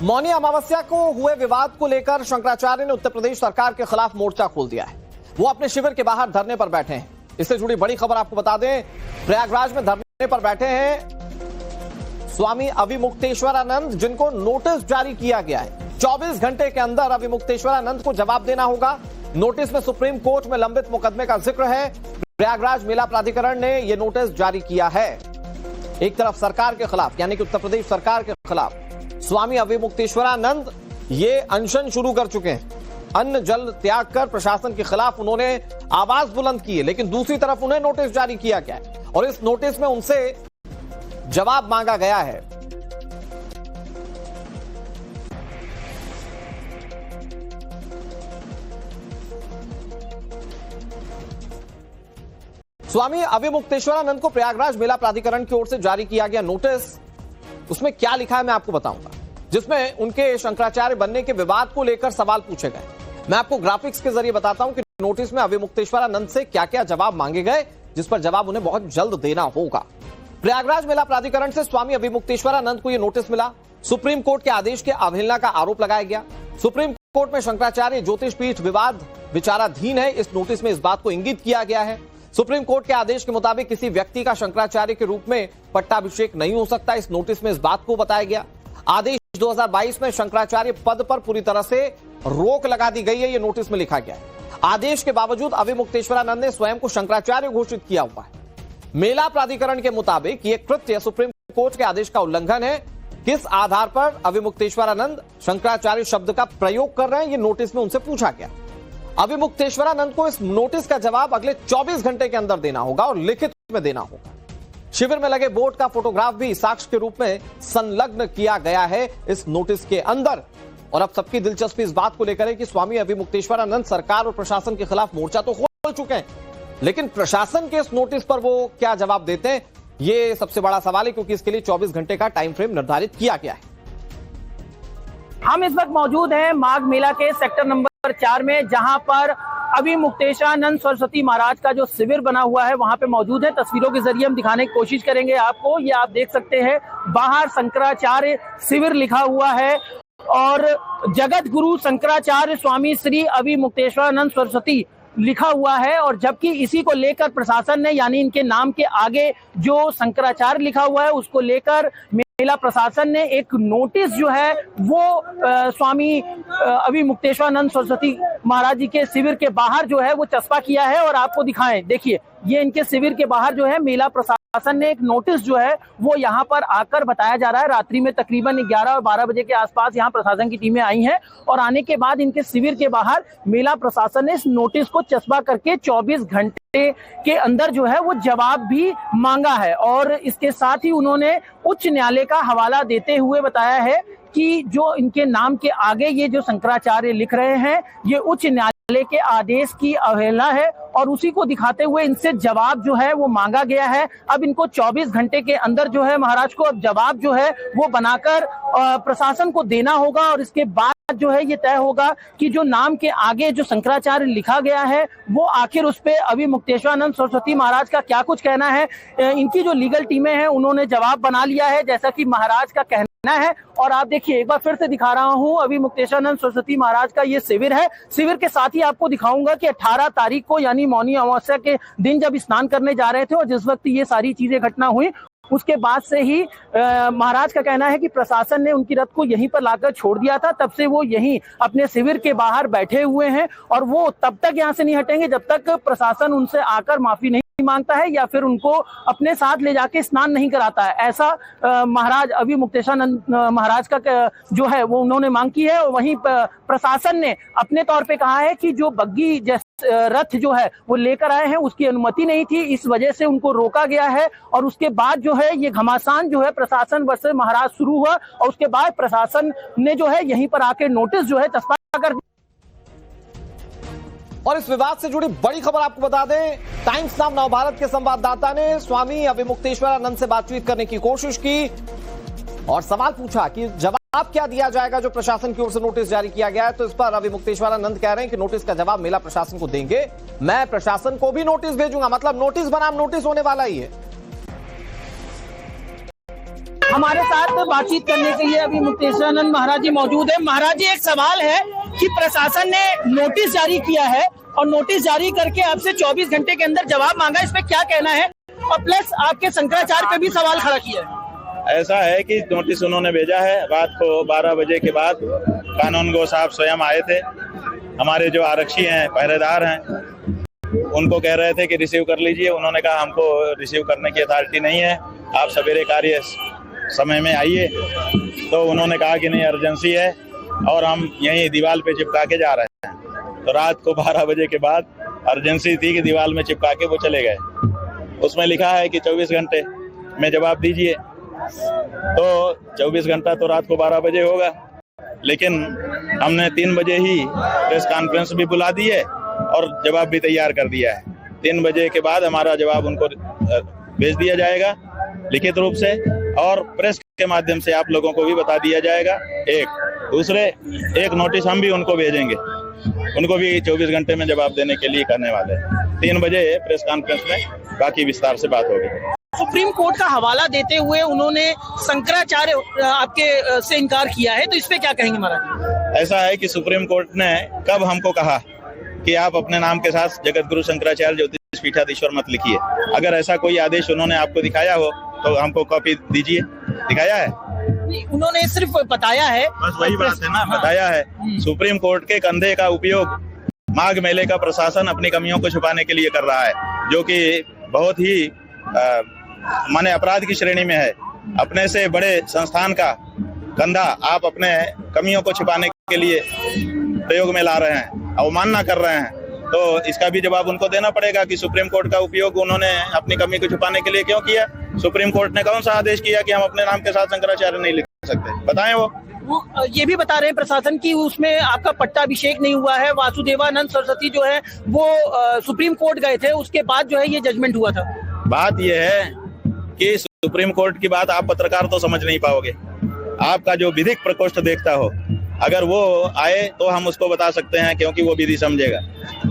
मौनी अमावस्या को हुए विवाद को लेकर शंकराचार्य ने उत्तर प्रदेश सरकार के खिलाफ मोर्चा खोल दिया है। वो अपने शिविर के बाहर धरने पर बैठे हैं। इससे जुड़ी बड़ी खबर आपको बता दें, प्रयागराज में धरने पर बैठे हैं स्वामी अविमुक्तेश्वरानंद, जिनको नोटिस जारी किया गया है। 24 घंटे के अंदर अविमुक्तेश्वरानंद को जवाब देना होगा। नोटिस में सुप्रीम कोर्ट में लंबित मुकदमे का जिक्र है। प्रयागराज मेला प्राधिकरण ने यह नोटिस जारी किया है। एक तरफ सरकार के खिलाफ, यानी कि उत्तर प्रदेश सरकार के खिलाफ स्वामी अविमुक्तेश्वरानंद ये अनशन शुरू कर चुके हैं। अन्न जल त्याग कर प्रशासन के खिलाफ उन्होंने आवाज बुलंद की है, लेकिन दूसरी तरफ उन्हें नोटिस जारी किया गया है और इस नोटिस में उनसे जवाब मांगा गया है। स्वामी अविमुक्तेश्वरानंद को प्रयागराज मेला प्राधिकरण की ओर से जारी किया गया नोटिस, उसमें क्या लिखा है मैं आपको बताऊंगा, जिसमें उनके शंकराचार्य बनने के विवाद को लेकर सवाल पूछे गए। मैं आपको ग्राफिक्स के जरिए बताता हूं कि नोटिस में अविमुक्तेश्वरानंद से क्या क्या जवाब मांगे गए, जिस पर जवाब उन्हें बहुत जल्द देना होगा। प्रयागराज मेला प्राधिकरण से स्वामी अविमुक्तेश्वरानंद को यह नोटिस मिला। सुप्रीम कोर्ट के आदेश के अवहेलना का आरोप लगाया गया। सुप्रीम कोर्ट में शंकराचार्य ज्योतिष पीठ विवाद विचाराधीन है, इस नोटिस में इस बात को इंगित किया गया है। सुप्रीम कोर्ट के आदेश के मुताबिक किसी व्यक्ति का शंकराचार्य के रूप में पट्टाभिषेक नहीं हो सकता, इस नोटिस में इस बात को बताया गया। आदेश 2022 में शंकराचार्य पद पर पूरी तरह से रोक लगा दी गई है, यह नोटिस में लिखा गया है। आदेश के बावजूद अविमुक्तेश्वरानंद ने स्वयं को शंकराचार्य घोषित किया हुआ है। मेला प्राधिकरण के मुताबिक यह कृत्य सुप्रीम कोर्ट के आदेश का उल्लंघन है। किस आधार पर अविमुक्तेश्वरानंद शंकराचार्य शब्द का प्रयोग कर रहे हैं, यह नोटिस में उनसे पूछा गया। अविमुक्तेश्वरानंद को इस नोटिस का जवाब अगले 24 घंटे के अंदर देना होगा और लिखित में देना होगा। शिविर में लगे बोर्ड का फोटोग्राफ भी साक्ष्य के रूप में संलग्न किया गया है इस नोटिस के अंदर। और अब सबकी दिलचस्पी इस बात को लेकर है कि स्वामी अविमुक्तेश्वरानंद सरकार और प्रशासन के खिलाफ मोर्चा तो खोल चुके हैं, लेकिन प्रशासन के इस नोटिस पर वो क्या जवाब देते हैं, ये सबसे बड़ा सवाल है, क्योंकि इसके लिए 24 घंटे का टाइम फ्रेम निर्धारित किया गया है। हम इस वक्त मौजूद हैं माघ मेला के सेक्टर नंबर 4 में, जहां पर अविमुक्तेश्वरानंद सरस्वती महाराज का जो शिविर बना हुआ है वहां पे मौजूद है। तस्वीरों के जरिए हम दिखाने की कोशिश करेंगे आपको। ये आप देख सकते हैं, बाहर शंकराचार्य शिविर लिखा हुआ है और जगत गुरु शंकराचार्य स्वामी श्री अविमुक्तेश्वरानंद सरस्वती लिखा हुआ है। और जबकि इसी को लेकर प्रशासन ने, यानी इनके नाम के आगे जो शंकराचार्य लिखा हुआ है, उसको लेकर मेला प्रशासन ने एक नोटिस जो है वो स्वामी अविमुक्तेश्वरानंद सरस्वती महाराज जी के शिविर के बाहर जो है वो चस्पा किया है। और आपको दिखाएं, देखिए ये इनके शिविर के बाहर जो है मेला प्रशासन ने एक नोटिस जो है वो यहाँ पर आकर बताया जा रहा है। रात्रि में तकरीबन 11 और 12 बजे के आसपास यहाँ प्रशासन की टीमें आई हैं और आने के बाद इनके शिविर के बाहर मेला प्रशासन ने इस नोटिस को चस्पा करके 24 घंटे के अंदर जो है वो जवाब भी मांगा है। और इसके साथ ही उन्होंने उच्च न्यायालय का हवाला देते हुए बताया है कि जो इनके नाम के आगे ये जो शंकराचार्य लिख रहे हैं, ये उच्च न्यायालय के आदेश की अवहेलना है और उसी को दिखाते हुए इनसे जवाब जो है वो मांगा गया है। अब इनको 24 घंटे के अंदर जो है महाराज को अब जवाब जो है वो बनाकर प्रशासन को देना होगा और इसके बाद जो है ये तय होगा कि जो नाम के आगे जो शंकराचार्य लिखा गया है वो आखिर उस पे अविमुक्तेश्वरानंद सरस्वती महाराज का क्या कुछ कहना है। इनकी जो लीगल टीमें हैं उन्होंने जवाब बना लिया है, जैसा कि महाराज का कहना है। और आप देखिए, एक बार फिर से दिखा रहा हूं, अविमुक्तेश्वरानंद सरस्वती महाराज का ये शिविर है। शिविर के साथ ही आपको दिखाऊंगा कि 18 तारीख को, यानी मौनी अमावस्या के दिन जब स्नान करने जा रहे थे और जिस वक्त ये सारी चीजें घटना हुई, उसके बाद से ही महाराज का कहना है कि प्रशासन ने उनकी रथ को यहीं पर लाकर छोड़ दिया था। तब से वो यहीं अपने शिविर के बाहर बैठे हुए हैं और वो तब तक यहाँ से नहीं हटेंगे जब तक प्रशासन उनसे आकर माफी नहीं मांगता है या फिर उनको अपने साथ ले जाके स्नान नहीं कराता है। ऐसा महाराज अविमुक्तेश्वरानंद महाराज का जो है वो उन्होंने मांग की है। और वहीं प्रशासन ने अपने तौर पे कहा है कि जो बग्गी रथ जो है वो लेकर आए हैं उसकी अनुमति नहीं थी, इस वजह से उनको रोका गया है। और उसके बाद जो है ये घमासान जो है प्रशासन वर्सेस महाराज शुरू हुआ और उसके बाद प्रशासन ने जो है यहीं पर आके नोटिस जो है चस्पा कर। और इस विवाद से जुड़ी बड़ी खबर आपको बता दें, टाइम्स नाम नवभारत के संवाददाता ने स्वामी अविमुक्तेश्वरानंद से बातचीत करने की कोशिश की और सवाल पूछा कि जवाब क्या दिया जाएगा जो प्रशासन की ओर से नोटिस जारी किया गया है। तो इस पर अविमुक्तेश्वरानंद कह रहे हैं कि नोटिस का जवाब मेला प्रशासन को देंगे, मैं प्रशासन को भी नोटिस भेजूंगा। मतलब नोटिस बनाम नोटिस होने वाला ही है। हमारे साथ बातचीत करने के लिए अभी मुक्तेश्वरानंद महाराज जी मौजूद है। महाराज जी, एक सवाल है कि प्रशासन ने नोटिस जारी किया है और नोटिस जारी करके आपसे 24 घंटे के अंदर जवाब मांगा, इस पे क्या कहना है? और प्लस आपके शंकराचार्य पे भी सवाल खड़ा किया है। ऐसा है कि नोटिस उन्होंने भेजा है रात को 12 बजे के बाद। कानून गो साहब स्वयं आए थे, हमारे जो आरक्षी हैं, पहरेदार हैं, उनको कह रहे थे कि रिसीव कर लीजिए। उन्होंने कहा हमको रिसीव करने की अथॉरिटी नहीं है, आप सवेरे कार्य समय में आइए। तो उन्होंने कहा कि नहीं, अर्जेंसी है और हम यहीं दीवार पे चिपका के जा रहे हैं। तो रात को 12 बजे के बाद अर्जेंसी थी कि दीवार में चिपका के वो चले गए। उसमें लिखा है कि 24 घंटे में जवाब दीजिए। तो 24 घंटा तो रात को 12 बजे होगा, लेकिन हमने 3 बजे ही प्रेस कॉन्फ्रेंस भी बुला दी है और जवाब भी तैयार कर दिया है। 3 बजे के बाद हमारा जवाब उनको भेज दिया जाएगा लिखित रूप से, और प्रेस के माध्यम से आप लोगों को भी बता दिया जाएगा। एक नोटिस हम भी उनको भेजेंगे, उनको भी 24 घंटे में जवाब देने के लिए करने वाले हैं। 3 बजे प्रेस कॉन्फ्रेंस में बाकी विस्तार से बात होगी। सुप्रीम कोर्ट का हवाला देते हुए उन्होंने शंकराचार्य आपके से इनकार किया है, तो इस पे क्या कहेंगे महाराज? ऐसा है कि सुप्रीम कोर्ट ने कब हमको कहा कि आप अपने नाम के साथ जगत गुरु शंकराचार्य ज्योतिष पीठाधीश्वर मत लिखिए? अगर ऐसा कोई आदेश उन्होंने आपको दिखाया हो तो हमको कॉपी दीजिए। दिखाया है? उन्होंने सिर्फ बताया है, बस वही बात है ना, बताया है। सुप्रीम कोर्ट के कंधे का उपयोग माघ मेले का प्रशासन अपनी कमियों को छुपाने के लिए कर रहा है, जो कि बहुत ही माने अपराध की श्रेणी में है। अपने से बड़े संस्थान का कंधा आप अपने कमियों को छुपाने के लिए प्रयोग में ला रहे हैं, अवमानना कर रहे हैं। तो इसका भी जवाब उनको देना पड़ेगा कि सुप्रीम कोर्ट का उपयोग उन्होंने अपनी कमी को छुपाने के लिए क्यों किया। सुप्रीम कोर्ट ने कौन सा आदेश किया कि हम अपने नाम के साथ शंकराचार्य नहीं लिख सकते? बताएं। वो ये भी बता रहे हैं प्रशासन की उसमें आपका पट्टाभिषेक नहीं हुआ है। वासुदेवानंद सरस्वती जो है वो सुप्रीम कोर्ट गए थे, उसके बाद जो है ये जजमेंट हुआ था। बात यह है कि सुप्रीम कोर्ट की बात आप पत्रकार तो समझ नहीं पाओगे। आपका जो विधिक प्रकोष्ठ देखता हो, अगर वो आए तो हम उसको बता सकते हैं, क्योंकि वो विधि समझेगा।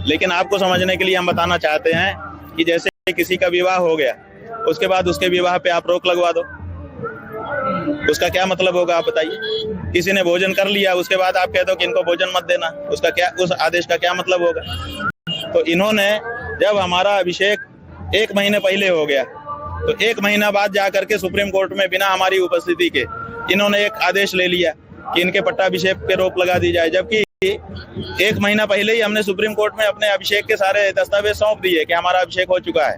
लेकिन आपको समझने के लिए हम बताना चाहते हैं कि जैसे किसी का विवाह हो गया, उसके बाद उसके विवाह पे आप रोक लगवा दो, उसका क्या मतलब होगा आप बताइए? किसी ने भोजन कर लिया, उसके बाद आप कहते हो कि इनको भोजन मत देना, उसका क्या, उस आदेश का क्या मतलब होगा? तो इन्होंने जब हमारा अभिषेक 1 महीने पहले हो गया, तो 1 महीना बाद जा करके सुप्रीम कोर्ट में बिना हमारी उपस्थिति के इन्होंने एक आदेश ले लिया कि इनके पट्टाभिषेक पे रोक लगा दी जाए। जबकि 1 महीना पहले ही हमने सुप्रीम कोर्ट में अपने अभिषेक के सारे दस्तावेज सौंप दिए कि हमारा अभिषेक हो चुका है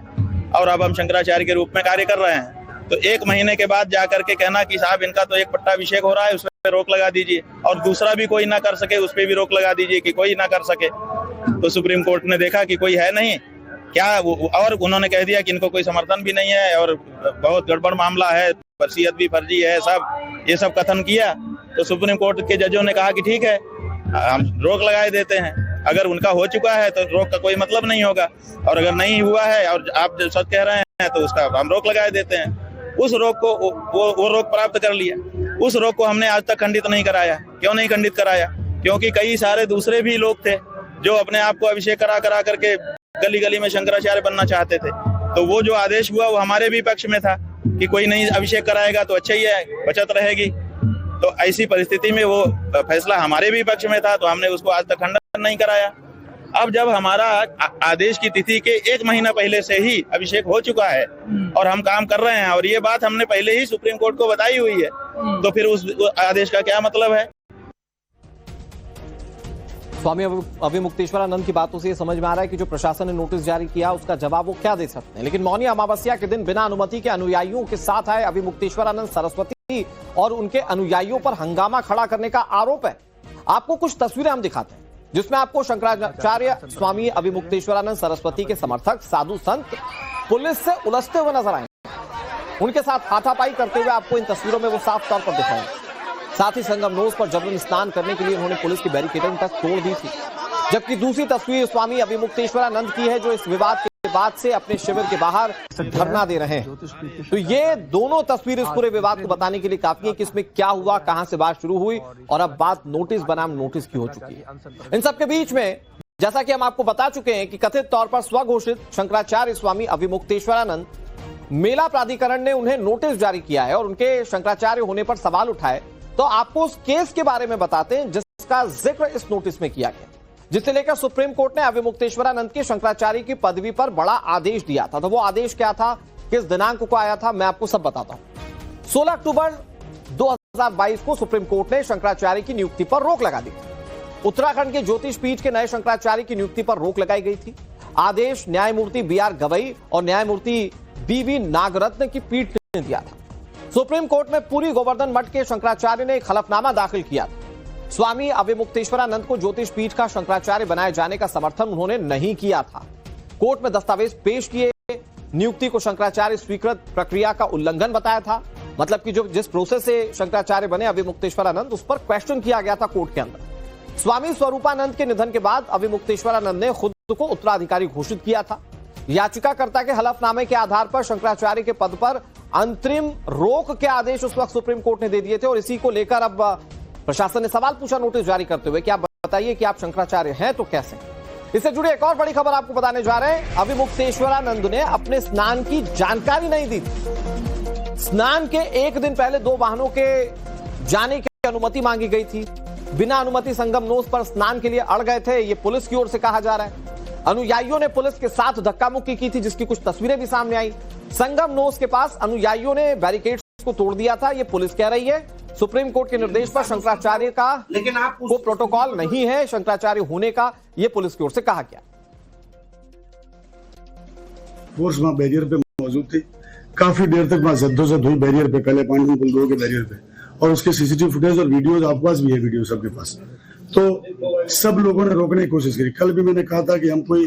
और अब हम शंकराचार्य के रूप में कार्य कर रहे हैं। तो 1 महीने के बाद जाकर के कहना कि साहब इनका तो एक पट्टाभिषेक हो रहा है, उस पर रोक लगा दीजिए, और दूसरा भी कोई ना कर सके उस पर भी रोक लगा दीजिए कि कोई ना कर सके। तो सुप्रीम कोर्ट ने देखा कि कोई है नहीं क्या, और उन्होंने कह दिया कि इनको कोई समर्थन भी नहीं है और बहुत गड़बड़ मामला है, वसीयत भी फर्जी है, सब ये सब कथन किया। तो सुप्रीम कोर्ट के जजों ने कहा कि ठीक है, हम रोक लगाए देते हैं। अगर उनका हो चुका है तो रोक का कोई मतलब नहीं होगा, और अगर नहीं हुआ है और आप जो सच कह रहे हैं तो उसका हम रोक लगाए देते हैं। उस रोक को वो रोक प्राप्त कर लिया। उस रोक को हमने आज तक खंडित नहीं कराया। क्यों नहीं खंडित कराया? क्योंकि कई सारे दूसरे भी लोग थे जो अपने आप को अभिषेक करा करके गली गली में शंकराचार्य बनना चाहते थे। तो वो जो आदेश हुआ वो हमारे भी पक्ष में था कि कोई नहीं अभिषेक कराएगा तो अच्छा ही है, बचत रहेगी। तो ऐसी परिस्थिति में वो फैसला हमारे भी पक्ष में था, तो हमने उसको आज तक खंडन नहीं कराया। अब जब हमारा आदेश की तिथि के 1 महीना पहले से ही अभिषेक हो चुका है और हम काम कर रहे हैं, और ये बात हमने पहले ही सुप्रीम कोर्ट को बताई हुई है, तो फिर उस आदेश का क्या मतलब है? स्वामी अभिमुक्तेश्वरानंद की बातों से ये समझ में आ रहा है कि जो प्रशासन ने नोटिस जारी किया उसका जवाब वो क्या दे सकते हैं। लेकिन मौनी अमावस्या के दिन बिना अनुमति के अनुयायियों के साथ आए अभिमुक्तेश्वरानंद सरस्वती और उनके अनुयायियों पर हंगामा खड़ा करने का आरोप है। आपको कुछ तस्वीरें हम दिखाते हैं जिसमें आपको शंकराचार्य स्वामी अभिमुक्तेश्वरानंद सरस्वती के समर्थक साधु संत पुलिस से उलझते हुए नजर आए। उनके साथ हाथापाई करते हुए आपको इन तस्वीरों में वो साफ तौर पर दिखाए। साथ ही संगमनोज पर जबरन स्नान करने के लिए उन्होंने पुलिस की बैरिकेडिंग तक तोड़ दी थी। जबकि दूसरी तस्वीर स्वामी अभिमुक्तेश्वरानंद की है, जो इस विवाद के बाद से अपने शिविर के बाहर धरना दे रहे हैं। तो ये दोनों तस्वीर इस पूरे विवाद को बताने के लिए काफी है कि इसमें क्या हुआ, कहां से बात शुरू हुई और अब बात नोटिस बनाम नोटिस की हो चुकी है। इन सबके बीच में जैसा कि हम आपको बता चुके हैं कि कथित तौर पर स्वघोषित शंकराचार्य स्वामी अभिमुक्तेश्वरानंद मेला प्राधिकरण ने उन्हें नोटिस जारी किया है और उनके शंकराचार्य होने पर सवाल उठाए, तो आपको उस केस के बारे में बताते हैं जिसका जिक्र इस नोटिस में किया गया, जिसे लेकर सुप्रीम कोर्ट ने अविमुक्तेश्वरानंद के शंकराचार्य की पदवी पर बड़ा आदेश दिया था। तो वो आदेश क्या था, किस दिनांक को आया था, मैं आपको सब बताता हूं। 16 अक्टूबर 2022 को सुप्रीम कोर्ट ने शंकराचार्य की नियुक्ति पर रोक लगा दी थी। उत्तराखंड के ज्योतिष पीठ के नए शंकराचार्य की नियुक्ति पर रोक लगाई गई थी। आदेश न्यायमूर्ति BR गवई और न्यायमूर्ति BV नागरत्न की पीठ ने दिया था। सुप्रीम कोर्ट में पूरी गोवर्धन मठ के शंकराचार्य ने एक हलफनामा दाखिल किया था। स्वामी अविमुक्तेश्वरानंद को ज्योतिष पीठ का शंकराचार्य बनाए जाने का समर्थन उन्होंने नहीं किया था। कोर्ट में दस्तावेज पेश किए, नियुक्ति को शंकराचार्य स्वीकृत प्रक्रिया का उल्लंघन बताया था। मतलब कि जो जिस प्रोसेस से शंकराचार्य बने अविमुक्तेश्वरानंद, उस पर क्वेश्चन किया गया था कोर्ट के अंदर। स्वामी स्वरूपानंद के निधन के बाद अविमुक्तेश्वरानंद ने खुद को उत्तराधिकारी घोषित किया था। याचिकाकर्ता के हलफनामे के आधार पर शंकराचार्य के पद पर अंतरिम रोक के आदेश उस वक्त सुप्रीम कोर्ट ने दे दिए थे और इसी को लेकर अब प्रशासन ने सवाल पूछा नोटिस जारी करते हुए कि आप बताइए कि आप शंकराचार्य हैं तो कैसे। इससे जुड़ी एक और बड़ी खबर आपको बताने जा रहे हैं। अविमुक्तेश्वरानंद ने अपने स्नान की जानकारी नहीं दी थी। स्नान के एक दिन पहले 2 वाहनों के जाने की अनुमति मांगी गई थी। बिना अनुमति संगम नोस पर स्नान के लिए अड़ गए थे, ये पुलिस की ओर से कहा जा रहा है। अनुयायियों ने पुलिस के साथ धक्का मुक्की की थी, जिसकी कुछ तस्वीरें भी सामने आई। संगम नोस के पास अनुयायियों ने बैरिकेड्स को तोड़ दिया था, ये पुलिस कह रही है। सुप्रीम कोर्ट के निर्देश पर शंकराचार्य का वो प्रोटोकॉल नहीं है शंकराचार्य होने का, ये पुलिस की ओर से कहा गया। फोर्स वहां बैरियर पे मौजूद थी, काफी देर तक वहां जद्दोजहद हुई बैरियर पे, पहले पानी पुल 2 के बैरियर पे, और उसके सीसीटीवी फुटेज और वीडियोज आपके पास भी है, वीडियो सबके पास। तो सब लोगों ने रोकने की कोशिश करी। कल भी मैंने कहा था कि हम कोई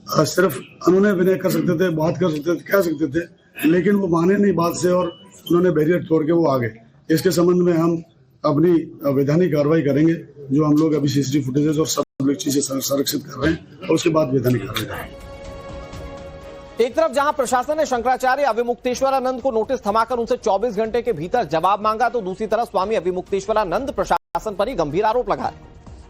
सिर्फ अनुनय विनय कर सकते थे, बात कर सकते थे, कह सकते थे, लेकिन वो माने नहीं बात से और उन्होंने बैरियर तोड़ के वो आ गए। इसके संबंध में हम अपनी वैधानिक कार्रवाई करेंगे, जो हम लोग अभी सीसीटीवी फुटेजेस और सब चीजें संरक्षित कर रहे हैं और उसके बाद वैधानिक कार्रवाई करेंगे। एक तरफ जहां प्रशासन ने शंकराचार्य अविमुक्तेश्वरानंद को नोटिस थमाकर उनसे 24 घंटे के भीतर जवाब मांगा, तो दूसरी तरफ स्वामी अविमुक्तेश्वरानंद प्रशासन पर ही गंभीर आरोप लगाए।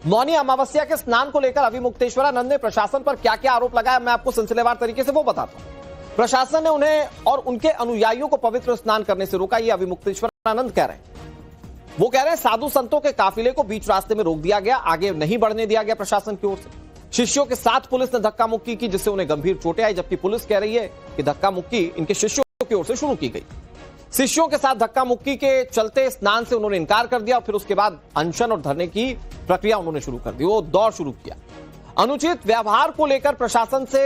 मौनी अमावस्या के स्नान को लेकर अविमुक्तेश्वरानंद ने प्रशासन पर क्या क्या आरोप लगाया, मैं आपको सिलसिलेवार तरीके से वो बताता हूं। प्रशासन ने उन्हें और उनके अनुयायियों को पवित्र स्नान करने से रोका, ये अविमुक्तेश्वरानंद कह रहे हैं। वो कह रहे हैं साधु संतों के काफिले को बीच रास्ते में रोक दिया गया, आगे नहीं बढ़ने दिया गया प्रशासन की ओर से। शिष्यों के साथ पुलिस ने धक्का मुक्की की, जिससे उन्हें गंभीर चोटें आई, जबकि पुलिस कह रही है कि धक्का मुक्की इनके शिष्यों की ओर से शुरू की गई। शिष्यों के साथ धक्का मुक्की के चलते स्नान से उन्होंने इनकार कर दिया और फिर उसके बाद अनशन और धरने की प्रक्रिया उन्होंने शुरू कर दी, वो दौर शुरू किया। अनुचित व्यवहार को लेकर प्रशासन से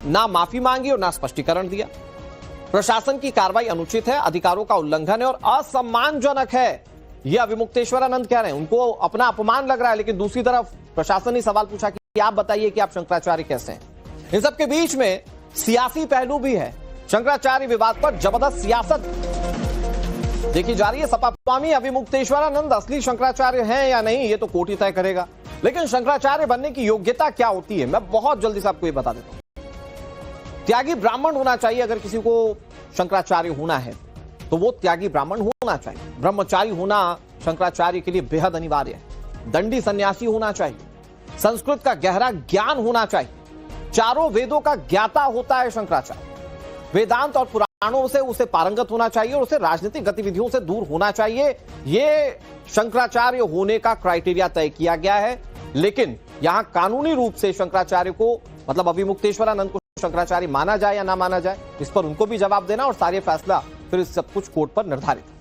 ना माफी मांगी और ना स्पष्टीकरण दिया। प्रशासन की कार्रवाई अनुचित है, अधिकारों का उल्लंघन है और असम्मानजनक है, यह अविमुक्तेश्वरानंद कह रहे हैं। उनको अपना अपमान लग रहा है, लेकिन दूसरी तरफ प्रशासन ने सवाल पूछा कि आप बताइए कि आप शंकराचार्य कैसे हैं। इन सबके बीच में सियासी पहलू भी है। शंकराचार्य विवाद पर जबरदस्त सियासत देखी जा रही है। सपा स्वामी अविमुक्तेश्वरानंद असली शंकराचार्य हैं या नहीं, ये तो कोर्ट ही तय करेगा, लेकिन शंकराचार्य बनने की योग्यता क्या होती है, मैं बहुत जल्दी से आपको ये बता देता हूं। त्यागी ब्राह्मण होना चाहिए। अगर किसी को शंकराचार्य होना है तो वो त्यागी ब्राह्मण होना चाहिए। ब्रह्मचारी होना शंकराचार्य के लिए बेहद अनिवार्य है। दंडी सन्यासी होना चाहिए। संस्कृत का गहरा ज्ञान होना चाहिए। चारों वेदों का ज्ञाता होता है शंकराचार्य। वेदांत और पुराणों से उसे पारंगत होना चाहिए और उसे राजनीतिक गतिविधियों से दूर होना चाहिए। ये शंकराचार्य होने का क्राइटेरिया तय किया गया है, लेकिन यहां कानूनी रूप से शंकराचार्य को, मतलब अविमुक्तेश्वरानंद को शंकराचार्य माना जाए या ना माना जाए, इस पर उनको भी जवाब देना और सारे फैसला फिर सब कुछ कोर्ट पर निर्धारित है।